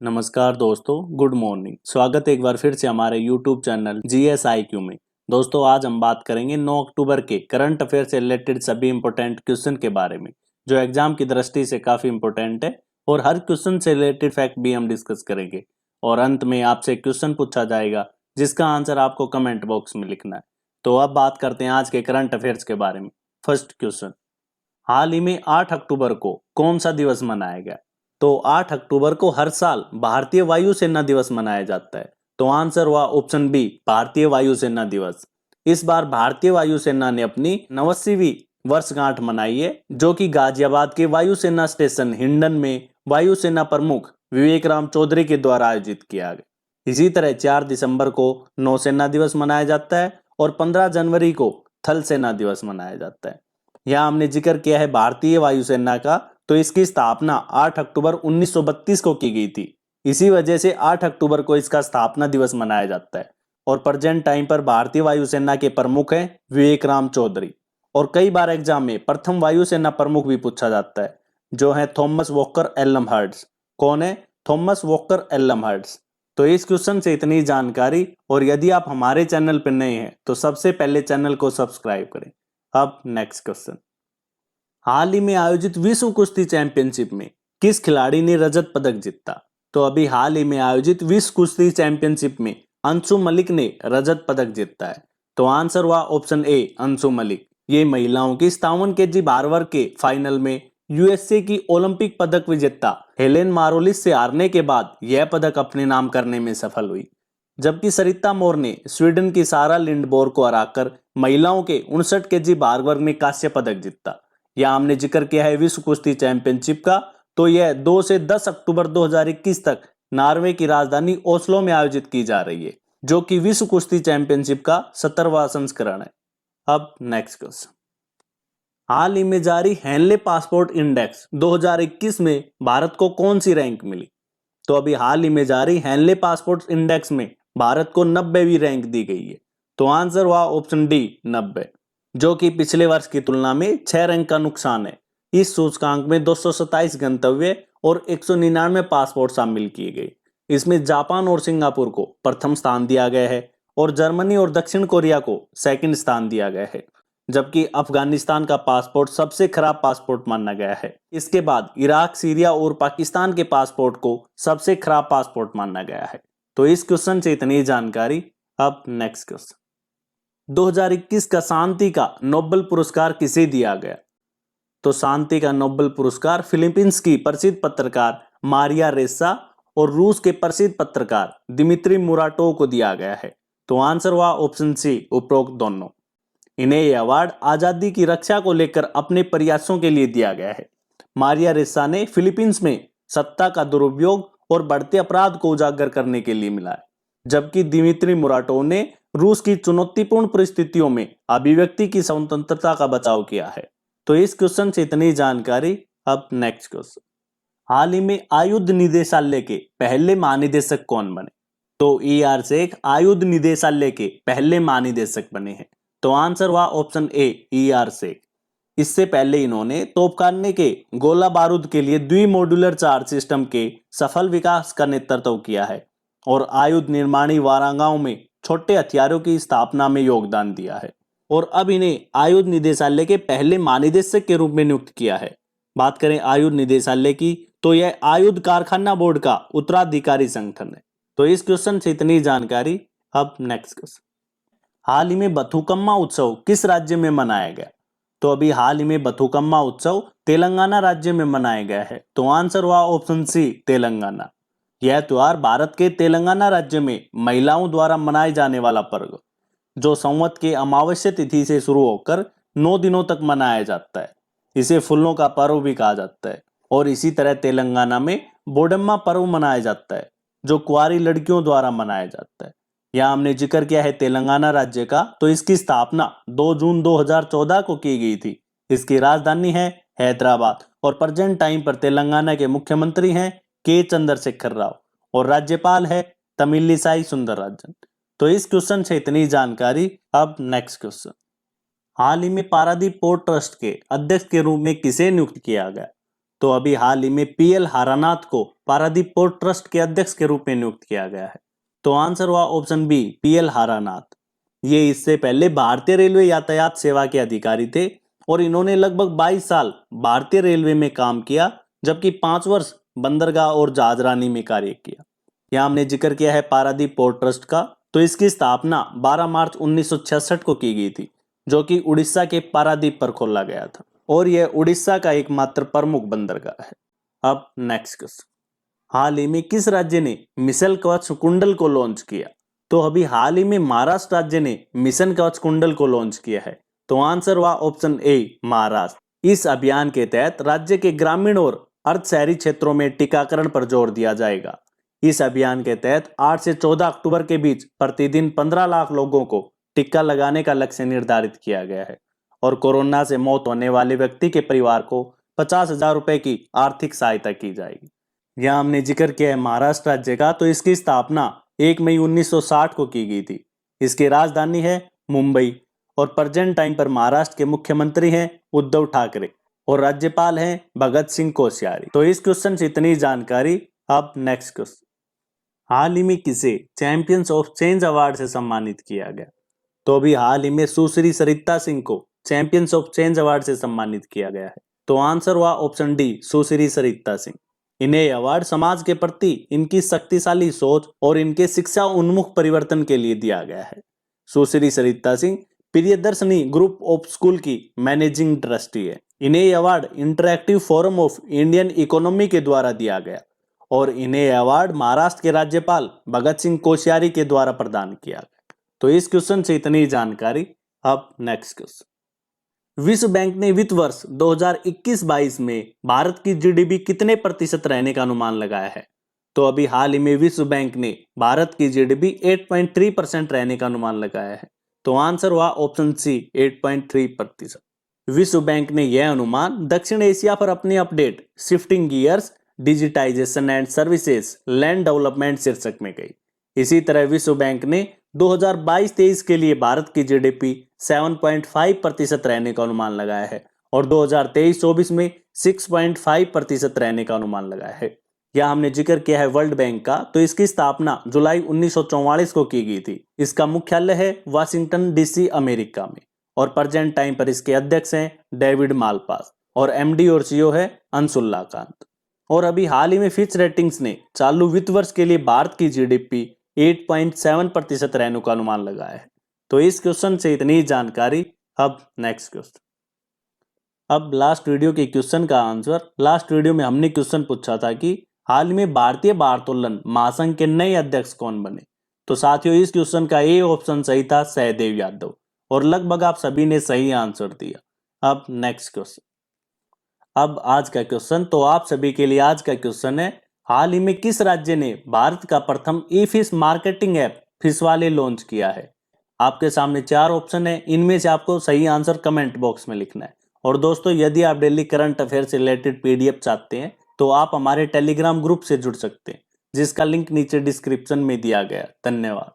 नमस्कार दोस्तों, good morning. स्वागत है एक बार फिर से हमारे यूट्यूब चैनल GSIQ में। दोस्तों, आज हम बात करेंगे 9 अक्टूबर के करंट अफेयर से रिलेटेड सभी इंपॉर्टेंट क्वेश्चन के बारे में, जो एग्जाम की दृष्टि से काफी इंपॉर्टेंट है। और हर क्वेश्चन से रिलेटेड फैक्ट भी हम डिस्कस करेंगे। और अंत में आपसे क्वेश्चन पूछा जाएगा, जिसका आंसर आपको कमेंट बॉक्स में लिखना है। तो अब बात करते हैं आज के करंट अफेयर्स के बारे में। फर्स्ट क्वेश्चन, हाल ही में 8 अक्टूबर को कौन सा दिवस मनाया गया? तो 8 अक्टूबर को हर साल भारतीय वायुसेना दिवस मनाया जाता है। तो आंसर हुआ ऑप्शन बी, भारतीय वायुसेना दिवस। इस बार भारतीय वायुसेना ने अपनी 89वीं वर्षगांठ मनाई है, जो कि गाजियाबाद के वायुसेना स्टेशन हिंडन में वायुसेना प्रमुख विवेक राम चौधरी के द्वारा आयोजित किया गया। इसी तरह 4 दिसंबर को नौसेना दिवस मनाया जाता है और 15 जनवरी को थल सेना दिवस मनाया जाता है। यहाँ हमने जिक्र किया है भारतीय वायुसेना का, तो इसकी स्थापना 8 अक्टूबर 1932 को की गई थी। इसी वजह से 8 अक्टूबर को इसका स्थापना दिवस मनाया जाता है। और प्रेजेंट टाइम पर भारतीय वायुसेना के प्रमुख हैं विवेक राम चौधरी। और कई बार एग्जाम में प्रथम वायुसेना प्रमुख भी पूछा जाता है, जो है थॉमस वॉकर एलम हर्ट्ज। कौन है? थॉमस वॉकर एलम हर्ट्ज। तो इस क्वेश्चन से इतनी जानकारी। और यदि आप हमारे चैनल पर नए हैं तो सबसे पहले चैनल को सब्सक्राइब करें। अब नेक्स्ट क्वेश्चन, हाल ही में आयोजित विश्व कुश्ती चैंपियनशिप में किस खिलाड़ी ने रजत पदक जीता? तो अभी हाल ही में आयोजित विश्व कुश्ती चैंपियनशिप में अंशु मलिक ने रजत पदक जीता है। तो आंसर हुआ ऑप्शन ए, अंशु मलिक। ये महिलाओं की 57 केजी भार वर्ग के फाइनल में यूएसए की ओलंपिक पदक विजेता हेलेन मारोलिस से हारने के बाद यह पदक अपने नाम करने में सफल हुई। जबकि सरिता मोर ने स्वीडन की सारा लिंडबोर को हराकर महिलाओं के 59 केजी भार वर्ग में कांस्य पदक जीता। यहाँ हमने जिक्र किया है विश्व कुश्ती चैंपियनशिप का। तो यह 2 से 10 अक्टूबर 2021 तक नॉर्वे की राजधानी ओस्लो में आयोजित की जा रही है, जो कि विश्व कुश्ती चैंपियनशिप का 17वां संस्करण है। अब नेक्स्ट क्वेश्चन, हाल ही में जारी हेनले पासपोर्ट इंडेक्स 2021 में भारत को कौन सी रैंक मिली? तो अभी हाल ही में जारी हेनले पासपोर्ट इंडेक्स में भारत को 90वीं रैंक दी गई है। तो आंसर हुआ ऑप्शन डी, 90, जो कि पिछले वर्ष की तुलना में 6 रैंक का नुकसान है। इस सूचकांक में 227 गंतव्य और 199 पासपोर्ट शामिल किए गए। इसमें जापान और सिंगापुर को प्रथम स्थान दिया गया है और जर्मनी और दक्षिण कोरिया को सेकंड स्थान दिया गया है। जबकि अफगानिस्तान का पासपोर्ट सबसे खराब पासपोर्ट माना गया है। इसके बाद इराक, सीरिया और पाकिस्तान के पासपोर्ट को सबसे खराब पासपोर्ट माना गया है। तो इस क्वेश्चन से इतनी जानकारी। अब नेक्स्ट क्वेश्चन, 2021 का शांति का नोबेल पुरस्कार किसे दिया गया? तो शांति का नोबेल पुरस्कार फिलीपींस की प्रसिद्ध पत्रकार मारिया रेसा और रूस के प्रसिद्ध पत्रकार दिमित्री मुराटोव को दिया गया है। तो आंसर हुआ ऑप्शन सी, उपरोक्त दोनों। इन्हें यह अवार्ड आजादी की रक्षा को लेकर अपने प्रयासों के लिए दिया गया है। मारिया रेसा ने फिलीपींस में सत्ता का दुरुपयोग और बढ़ते अपराध को उजागर करने के लिए मिला है, जबकि दिमित्री मुराटोव ने रूस की चुनौतीपूर्ण परिस्थितियों में अभिव्यक्ति की स्वतंत्रता का बचाव किया है। तो इस क्वेश्चन से इतनी जानकारी। अब नेक्स्ट क्वेश्चन, हाल ही में आयुध निदेशालय के पहले महानिदेशक कौन बने? तो ER शेख आयुध निदेशालय के पहले महानिदेशक बने हैं। तो आंसर हुआ ऑप्शन ए, ER शेख। इससे पहले इन्होंने तोपखाने के गोला बारूद के लिए द्विमोड्यूलर चार्ज सिस्टम के सफल विकास का नेतृत्व किया है और आयुध निर्माणी वारंगाओं में छोटे हथियारों की स्थापना में योगदान दिया है। और अब इन्हें आयुध निदेशालय के पहले महानिदेशक के रूप में नियुक्त किया है। बात करें आयुध निदेशालय की, तो यह आयुध कारखाना बोर्ड का उत्तराधिकारी संगठन है। तो इस क्वेश्चन से इतनी जानकारी। अब नेक्स्ट क्वेश्चन, हाल ही में बथुकम्मा उत्सव किस राज्य में मनाया गया? तो अभी हाल ही में बथुकम्मा उत्सव तेलंगाना राज्य में मनाया गया है। तो आंसर हुआ ऑप्शन सी, तेलंगाना। यह त्योहार भारत के तेलंगाना राज्य में महिलाओं द्वारा मनाए जाने वाला पर्व, जो संवत के अमावस्या तिथि से शुरू होकर 9 दिनों तक मनाया जाता है। इसे फूलों का पर्व भी कहा जाता है। और इसी तरह तेलंगाना में बोडम्मा पर्व मनाया जाता है, जो कुंवारी लड़कियों द्वारा मनाया जाता है। यहाँ हमने जिक्र किया है तेलंगाना राज्य का, तो इसकी स्थापना 2 जून 2014 को की गई थी। इसकी राजधानी है हैदराबाद और प्रेजेंट टाइम पर तेलंगाना के मुख्यमंत्री हैं के चंद्रशेखर राव और राज्यपाल है तमिलिसाई सुंदरराजन। तो इस क्वेश्चन से इतनी जानकारी। अब नेक्स्ट क्वेश्चन, हाल ही में पारादीप पोर्ट ट्रस्ट के अध्यक्ष के रूप में किसे नियुक्त किया गया? तो अभी हाल ही में पीएल हारानाथ को पारादीप पोर्ट ट्रस्ट के अध्यक्ष के रूप में नियुक्त किया गया है। तो आंसर हुआ ऑप्शन बी, पीएल हारानाथ। ये इससे पहले भारतीय रेलवे यातायात सेवा के अधिकारी थे और इन्होंने लगभग 22 साल भारतीय रेलवे में काम किया, जबकि 5 वर्ष बंदरगाह और जहाजरानी में कार्य किया। यहाँ हमने जिक्र किया है पारादीप पोर्ट ट्रस्ट का। तो इसकी स्थापना 12 मार्च 1966 को की गई थी, जो कि उड़ीसा के पारादीप पर खोला गया था और यह उड़ीसा का एकमात्र प्रमुख बंदरगाह है। अब नेक्स्ट क्वेश्चन, हाल ही में किस राज्य ने मिशन कवच कुंडल को लॉन्च किया? तो अभी हाल ही में महाराष्ट्र राज्य ने मिशन कवच कुंडल को लॉन्च किया है। तो आंसर हुआ ऑप्शन ए, महाराष्ट्र। इस अभियान के तहत राज्य के ग्रामीण और अर्ध शहरी क्षेत्रों में टीकाकरण पर जोर दिया जाएगा। इस अभियान के तहत 8 से 14 अक्टूबर के बीच प्रतिदिन 15 लाख लोगों को टीका लगाने का लक्ष्य निर्धारित किया गया है और कोरोना से मौत होने वाले व्यक्ति के परिवार को 50,000 रुपए की आर्थिक सहायता की जाएगी। यहाँ हमने जिक्र किया है महाराष्ट्र राज्य का। तो इसकी स्थापना 1 मई 1960 को की गई थी। इसकी राजधानी है मुंबई और प्रेजेंट टाइम पर महाराष्ट्र के मुख्यमंत्री हैं उद्धव ठाकरे और राज्यपाल हैं भगत सिंह कोश्यारी। तो इस क्वेश्चन से इतनी जानकारी। अब नेक्स्ट क्वेश्चन, हाल ही में किसे चैंपियंस ऑफ चेंज अवार्ड से सम्मानित किया गया? तो अभी हाल ही में सुश्री सरिता सिंह को चैंपियंस ऑफ चेंज अवार्ड से सम्मानित किया गया है। तो आंसर हुआ ऑप्शन डी, सुश्री सरिता सिंह। इन्हें अवार्ड समाज के प्रति इनकी शक्तिशाली सोच और इनके शिक्षा उन्मुख परिवर्तन के लिए दिया गया है। Sushri Sarita Singh Priyadarshini group of school की मैनेजिंग ट्रस्टी है। इन्हें award interactive forum of Indian economy के द्वारा दिया गया और इन्हें अवार्ड महाराष्ट्र के राज्यपाल भगत सिंह कोश्यारी के द्वारा प्रदान किया गया। तो इस क्वेश्चन से इतनी जानकारी। अब नेक्स्ट क्वेश्चन, विश्व बैंक ने वित्त वर्ष 2021-22 में भारत की जीडीपी कितने प्रतिशत रहने का अनुमान लगाया है? तो अभी हाल ही में विश्व बैंक ने भारत की जीडीपी 8.3% रहने का अनुमान लगाया है। तो आंसर हुआ ऑप्शन सी, 8.3%। विश्व बैंक ने यह अनुमान दक्षिण एशिया पर अपनी update shifting gears, digitisation and services, land development शीर्षक में गई। इसी तरह विश्व बैंक ने 2022-23 के लिए भारत की जीडीपी 7.5% रहने का अनुमान लगाया है और 2023-24 में 6.5% रहने का अनुमान लगाया है। यह हमने जिक्र किया है वर्ल्ड बैंक का। तो इसकी स्थापना जुलाई 1944 को की गई थी। इसका मुख्यालय है वाशिंगटन डीसी अमेरिका में और प्रेजेंट टाइम पर इसके अध्यक्ष हैं डेविड मालपास और एमडी और सीईओ है अंशुल्ला कांत। और अभी हाल ही में फिच रेटिंग्स ने चालू वित्त वर्ष के लिए भारत की जीडीपी 8.7% रहने का अनुमान लगाया है। तो इस क्वेश्चन से इतनी जानकारी। अब नेक्स्ट क्वेश्चन, अब लास्ट वीडियो के क्वेश्चन का आंसर। लास्ट वीडियो में हमने क्वेश्चन पूछा था कि हाल में भारतीय भारोत्तोलन महासंघ के नए अध्यक्ष कौन बने? तो साथियों इस क्वेश्चन का ए ऑप्शन सही था, सहदेव यादव, और लगभग आप सभी ने सही आंसर दिया। अब नेक्स्ट क्वेश्चन, अब आज का क्वेश्चन। तो आप सभी के लिए आज का क्वेश्चन है, हाल ही में किस राज्य ने भारत का प्रथम ई फिश मार्केटिंग ऐप फिशवाले लॉन्च किया है? आपके सामने 4 ऑप्शन है, इनमें से आपको सही आंसर कमेंट बॉक्स में लिखना है। और दोस्तों यदि आप डेली करंट अफेयर से रिलेटेड पीडीएफ चाहते हैं तो आप हमारे टेलीग्राम ग्रुप से जुड़ सकते हैं, जिसका लिंक नीचे डिस्क्रिप्शन में दिया गया। धन्यवाद।